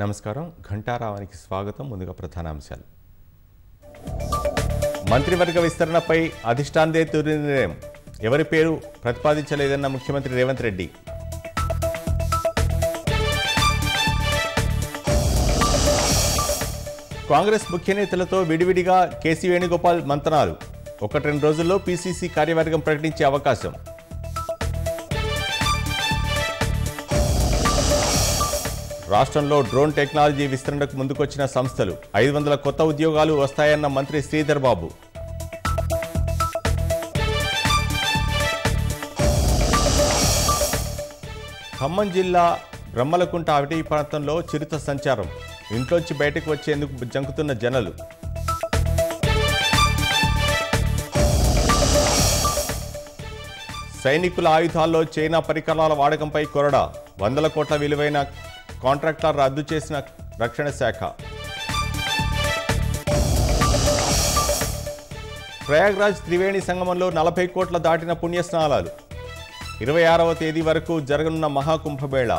నమస్కారం ఘంటారావానికి స్వాగతం. ముందుగా ప్రధానాంశాలు. మంత్రివర్గ విస్తరణపై అధిష్టానదే తుది నిర్ణయం. ఎవరి పేరు ప్రతిపాదించలేదన్న ముఖ్యమంత్రి రేవంత్ రెడ్డి. కాంగ్రెస్ ముఖ్య నేతలతో విడివిడిగా కేసీ వేణుగోపాల్ మంతనాలు. 1-2 రోజుల్లో పీసీసీ కార్యవర్గం ప్రకటించే అవకాశం. రాష్ట్రంలో డ్రోన్ టెక్నాలజీ విస్తరణకు ముందుకొచ్చిన సంస్థలు. 500 కొత్త ఉద్యోగాలు వస్తాయన్న మంత్రి శ్రీధర్ బాబు. ఖమ్మం జిల్లా బ్రహ్మలకుంట అటవీ ప్రాంతంలో చిరుత సంచారం. ఇంట్లోంచి బయటకు వచ్చేందుకు జంకుతున్న జనాలు. సైనికుల ఆయుధాల్లో చైనా పరికరాల వాడకంపై కొరడా. 100 కోట్ల విలువైన కాంట్రాక్టర్ రద్దు చేసిన రక్షణ శాఖ. ప్రయాగ్రాజ్ త్రివేణి సంగమంలో 40 కోట్ల దాటిన పుణ్యస్నానాలు. 26వ తేదీ వరకు జరగనున్న మహాకుంభమేళా.